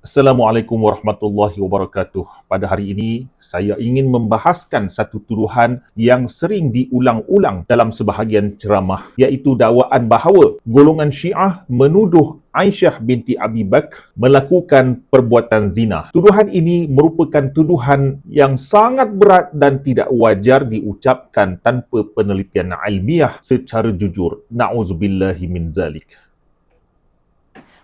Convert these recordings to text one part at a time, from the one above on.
Assalamualaikum warahmatullahi wabarakatuh. Pada hari ini, saya ingin membahaskan satu tuduhan yang sering diulang-ulang dalam sebahagian ceramah, iaitu dakwaan bahawa golongan Syiah menuduh Aisyah binti Abi Bakr melakukan perbuatan zina. Tuduhan ini merupakan tuduhan yang sangat berat dan tidak wajar diucapkan tanpa penelitian ilmiah secara jujur. Na'udzubillahi min zalik.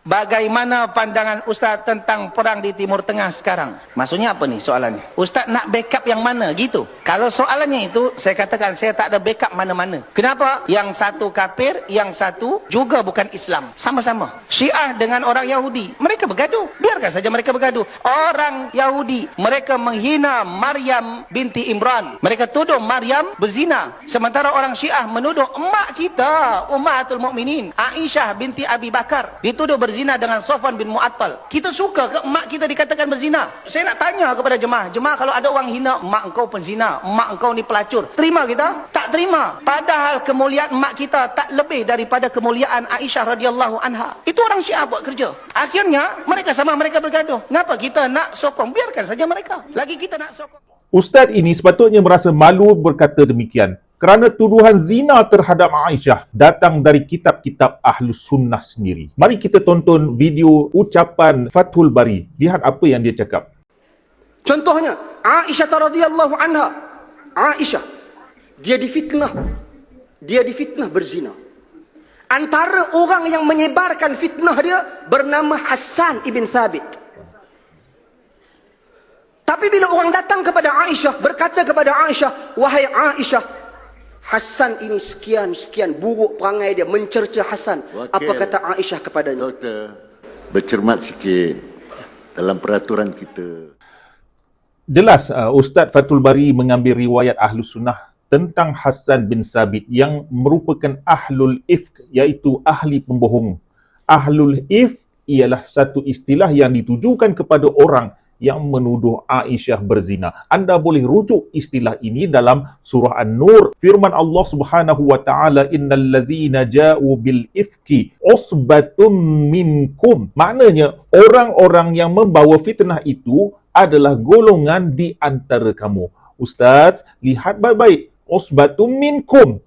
Bagaimana pandangan Ustaz tentang perang di Timur Tengah sekarang? Maksudnya apa nih soalannya? Ustaz nak backup yang mana gitu? Kalau soalannya itu, saya katakan saya tak ada backup mana-mana. Kenapa? Yang satu kafir, yang satu juga bukan Islam. Sama-sama. Syiah dengan orang Yahudi, mereka bergaduh. Biarkan saja mereka bergaduh. Orang Yahudi, mereka menghina Maryam binti Imran. Mereka tuduh Maryam berzina. Sementara orang Syiah menuduh emak kita, Ummahatul Mukminin, Aisyah binti Abi Bakar, dituduh berzina dengan Safwan bin Mu'attal. Kita suka ke emak kita dikatakan berzina? Saya nak tanya kepada jemaah kalau ada orang hina emak engkau penzina, emak engkau ni pelacur, terima kita? Tak terima. Padahal kemuliaan emak kita tak lebih daripada kemuliaan Aisyah radhiyallahu anha. Itu orang Syiah buat kerja. Akhirnya mereka sama mereka bergaduh. Kenapa kita nak sokong? Biarkan saja mereka. Lagi kita nak sokong. Ustaz ini sepatutnya merasa malu berkata demikian, kerana tuduhan zina terhadap Aisyah datang dari kitab-kitab Ahlus Sunnah sendiri. Mari kita tonton video ucapan Fathul Bari. Lihat apa yang dia cakap. Contohnya, Aisyah radhiyallahu anha. Aisyah, dia difitnah. Dia difitnah berzina. Antara orang yang menyebarkan fitnah dia bernama Hassan ibn Thabit. Tapi bila orang datang kepada Aisyah, berkata kepada Aisyah, wahai Aisyah, Hassan ini sekian buruk perangai dia, mencerca Hassan. Wakil, apa kata Aisyah kepadanya? Doktor, bercermat sikit dalam peraturan kita. Jelas Ustaz Fathul Bari mengambil riwayat Ahlus Sunnah tentang Hassan bin Sabit yang merupakan Ahlul Ifk, iaitu ahli pembohong. Ahlul Ifk ialah satu istilah yang ditujukan kepada orang yang menuduh Aisyah berzina. Anda boleh rujuk istilah ini dalam surah An-Nur. Firman Allah Subhanahu wa taala, innal ladzina ja'u bil ifki usbatum minkum. Maknanya orang-orang yang membawa fitnah itu adalah golongan di antara kamu. Ustaz, lihat baik-baik. Usbatum minkum,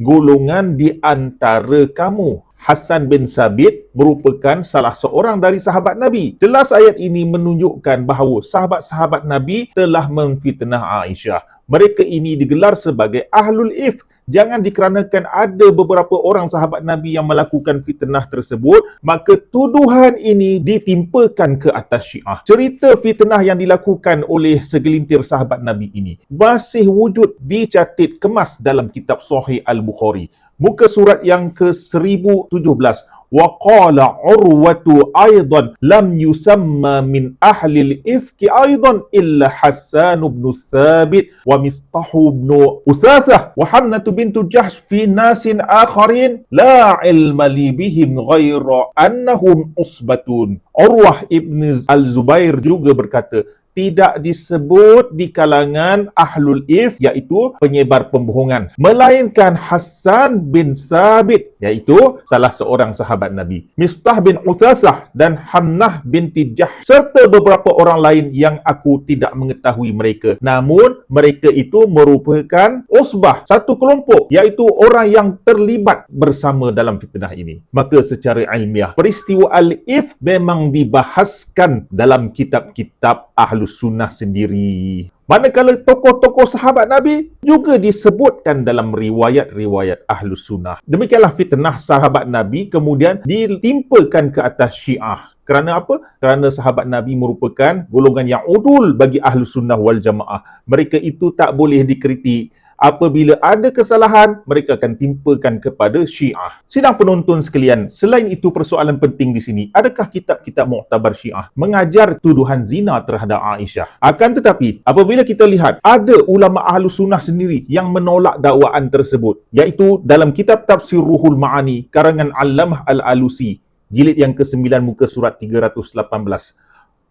golongan di antara kamu. Hassan bin Sabit merupakan salah seorang dari sahabat Nabi. Jelas ayat ini menunjukkan bahawa sahabat-sahabat Nabi telah memfitnah Aisyah. Mereka ini digelar sebagai Ahlul Ifk. Jangan dikarenakan ada beberapa orang sahabat Nabi yang melakukan fitnah tersebut, maka tuduhan ini ditimpakan ke atas Syiah. Cerita fitnah yang dilakukan oleh segelintir sahabat Nabi ini masih wujud dicatat kemas dalam kitab Sahih Al-Bukhari. Muka surat yang ke-1017. Wa qala Urwatu aidan lam yusamma min ahli al-ifki aidan illa Hassan bin Thabit wa Mistah bin Uthathah wa Hamnah bintu Jahsh fi nasin akharin la ilma li bihim ghaira annahum usbatun. Urwah ibn al-Zubair juga berkata, tidak disebut di kalangan Ahlul Ifk, iaitu penyebar pembohongan, melainkan Hassan bin Thabit, iaitu salah seorang sahabat Nabi, Mistah bin Uthathah dan Hamnah binti Jahsh, serta beberapa orang lain yang aku tidak mengetahui mereka. Namun mereka itu merupakan usbah, satu kelompok, iaitu orang yang terlibat bersama dalam fitnah ini. Maka secara ilmiah, peristiwa Al-Ifk memang dibahaskan dalam kitab-kitab Ahlus Sunnah sendiri. Manakala tokoh-tokoh sahabat Nabi juga disebutkan dalam riwayat-riwayat Ahlus Sunnah. Demikianlah fitnah sahabat Nabi kemudian ditimpakan ke atas Syiah. Kerana apa? Kerana sahabat Nabi merupakan golongan yang udul bagi Ahlus Sunnah wal Jamaah. Mereka itu tak boleh dikritik. Apabila ada kesalahan, mereka akan timpakan kepada Syiah. Sidang penonton sekalian, selain itu persoalan penting di sini, adakah kitab-kitab muktabar Syiah mengajar tuduhan zina terhadap Aisyah? Akan tetapi, apabila kita lihat, ada ulama Ahlus Sunnah sendiri yang menolak dakwaan tersebut, iaitu dalam kitab Tafsir Ruhul Ma'ani, karangan Allamah Al-Alusi, jilid yang ke-9 muka surat 318.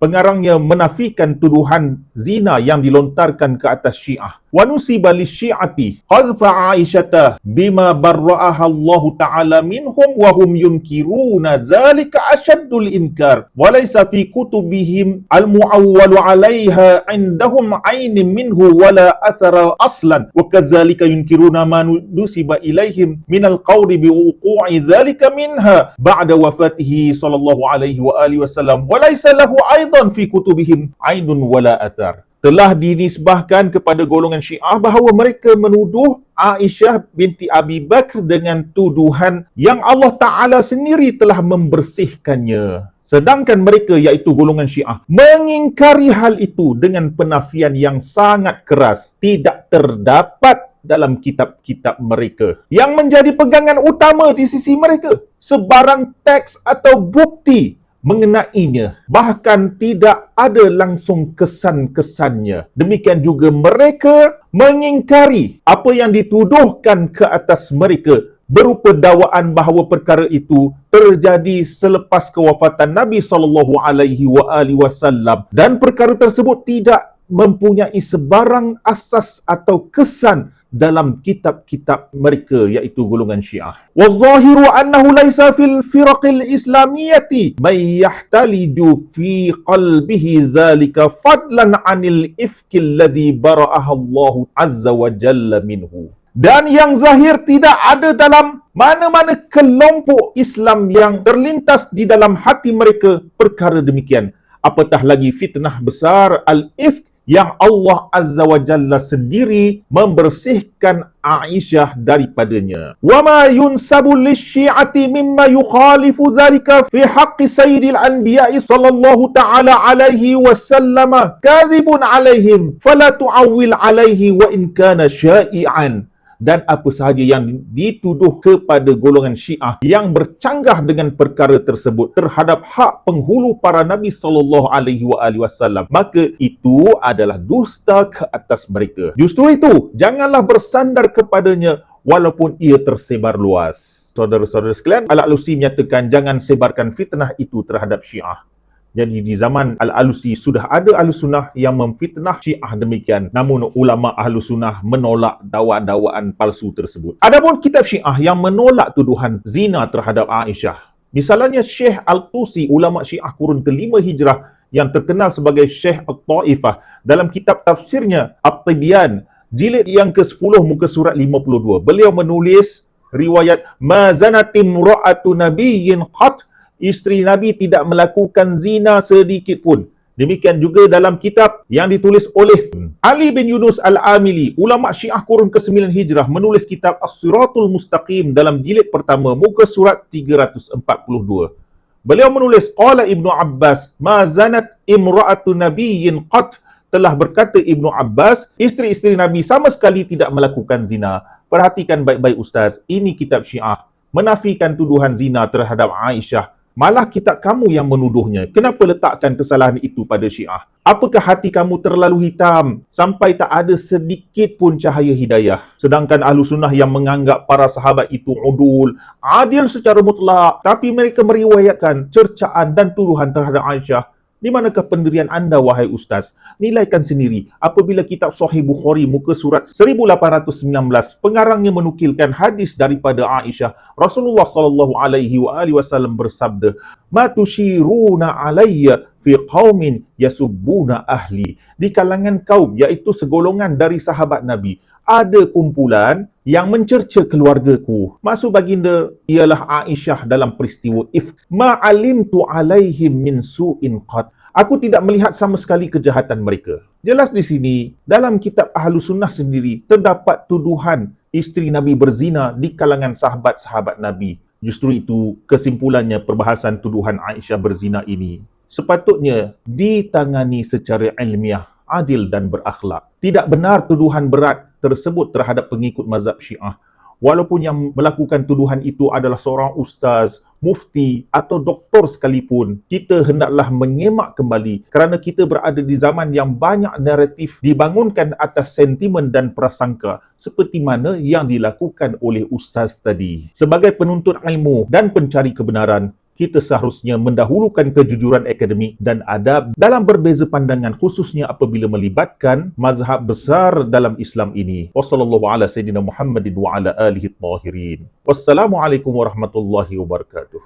pengarangnya menafikan tuduhan zina yang dilontarkan ke atas Syiah. Wa nusiba lisyi'ati qadhfa Aisyata bima barra'aha Allah Ta'ala minhum wa hum yunkiruna dzalika asyaddul inkar wa laysa fi kutubihim al-mu'awwalu 'alaiha 'indahum 'ainin minhu wala athara aslan wa kadzalika yunkiruna ma nusiba ilaihim min al-qawli bi wuqu'i dzalika minha ba'da wafatihi sallallahu alaihi wa alihi wasallam wa laysa lahu aidan fi kutubihim 'ainun wala athar. Telah dinisbahkan kepada golongan Syiah bahawa mereka menuduh Aisyah binti Abi Bakr dengan tuduhan yang Allah Ta'ala sendiri telah membersihkannya. Sedangkan mereka, iaitu golongan Syiah, mengingkari hal itu dengan penafian yang sangat keras. Tidak terdapat dalam kitab-kitab mereka yang menjadi pegangan utama di sisi mereka sebarang teks atau bukti mengenainya, bahkan tidak ada langsung kesan-kesannya. Demikian juga mereka mengingkari apa yang dituduhkan ke atas mereka berupa dakwaan bahawa perkara itu terjadi selepas kewafatan Nabi SAW dan perkara tersebut tidak mempunyai sebarang asas atau kesan dalam kitab-kitab mereka, iaitu golongan Syiah. Wa zahiru annahu laisa fil firaqil islamiyati may yahtaliju fi qalbihi dzalika fadlan 'anil ifkil ladzi bara'aha Allah azza wa jalla minhu. Dan yang zahir tidak ada dalam mana-mana kelompok Islam yang terlintas di dalam hati mereka perkara demikian. Apatah lagi fitnah besar al-ifk yang Allah Azza wa Jalla sendiri membersihkan Aisyah daripadanya. Wa ma yunsabu lisyi'ati mimma yukhalifu dzalika fi haqqi sayyidil anbiya'i sallallahu ta'ala alaihi wasallam kazibun alaihim fala tu'awwil alaihi wa in kana sya'i'an. Dan apa sahaja yang dituduh kepada golongan Syiah yang bercanggah dengan perkara tersebut terhadap hak penghulu para Nabi SAW, maka itu adalah dusta ke atas mereka. Justru itu, janganlah bersandar kepadanya walaupun ia tersebar luas. Saudara-saudara sekalian, Al-Alusi menyatakan jangan sebarkan fitnah itu terhadap Syiah. Jadi di zaman Al-Alusi sudah ada Ahlussunnah yang memfitnah Syiah demikian. Namun ulama Ahlussunnah menolak dakwaan-dakwaan palsu tersebut. Adapun kitab Syiah yang menolak tuduhan zina terhadap Aisyah, misalnya Syekh Al-Tusi, ulama Syiah kurun ke-5 Hijrah yang terkenal sebagai Syekh Al-Ta'ifah, dalam kitab tafsirnya At-Tibyan jilid yang ke-10 muka surat 52, beliau menulis riwayat ma zanatim ra'atu nabiyyin qat, isteri Nabi tidak melakukan zina sedikit pun. Demikian juga dalam kitab yang ditulis oleh Ali bin Yunus Al-Amili, ulama Syiah kurun ke-9 Hijrah, menulis kitab As-Siratul Mustaqim dalam jilid pertama muka surat 342. Beliau menulis qala Ibnu Abbas ma zanat imra'atu nabiyyin qat, telah berkata Ibnu Abbas, isteri-isteri Nabi sama sekali tidak melakukan zina. Perhatikan baik-baik Ustaz, ini kitab Syiah menafikan tuduhan zina terhadap Aisyah. Malah kitab kamu yang menuduhnya. Kenapa letakkan kesalahan itu pada Syiah? Apakah hati kamu terlalu hitam sampai tak ada sedikit pun cahaya hidayah? Sedangkan Ahlussunnah yang menganggap para sahabat itu udul, adil secara mutlak, tapi mereka meriwayatkan cercaan dan tuduhan terhadap Aisyah. Di manakah pendirian anda, wahai Ustaz? Nilaikan sendiri. Apabila kitab Sahih Bukhari muka surat 1819, pengarangnya menukilkan hadis daripada Aisyah, Rasulullah SAW bersabda, "Ma tushiruna alayya fi qaumin yasubbuna ahli." Di kalangan kaum, iaitu segolongan dari sahabat Nabi, ada kumpulan yang mencerca keluargaku. Maksud baginda ialah Aisyah dalam peristiwa ifk. Ma'alimtu alaihim min su'in qad. Aku tidak melihat sama sekali kejahatan mereka. Jelas di sini, dalam kitab Ahlussunnah sendiri, terdapat tuduhan isteri Nabi berzina di kalangan sahabat-sahabat Nabi. Justru itu, kesimpulannya perbahasan tuduhan Aisyah berzina ini sepatutnya ditangani secara ilmiah, adil dan berakhlak. Tidak benar tuduhan berat tersebut terhadap pengikut mazhab Syiah. Walaupun yang melakukan tuduhan itu adalah seorang ustaz, mufti atau doktor sekalipun, kita hendaklah menyemak kembali kerana kita berada di zaman yang banyak naratif dibangunkan atas sentimen dan prasangka seperti mana yang dilakukan oleh ustaz tadi. Sebagai penuntut ilmu dan pencari kebenaran, kita seharusnya mendahulukan kejujuran akademik dan adab dalam berbeza pandangan, khususnya apabila melibatkan mazhab besar dalam Islam ini. Wassallallahu ala sayyidina Muhammadin wa ala alihi tahirin. Wassalamualaikum warahmatullahi wabarakatuh.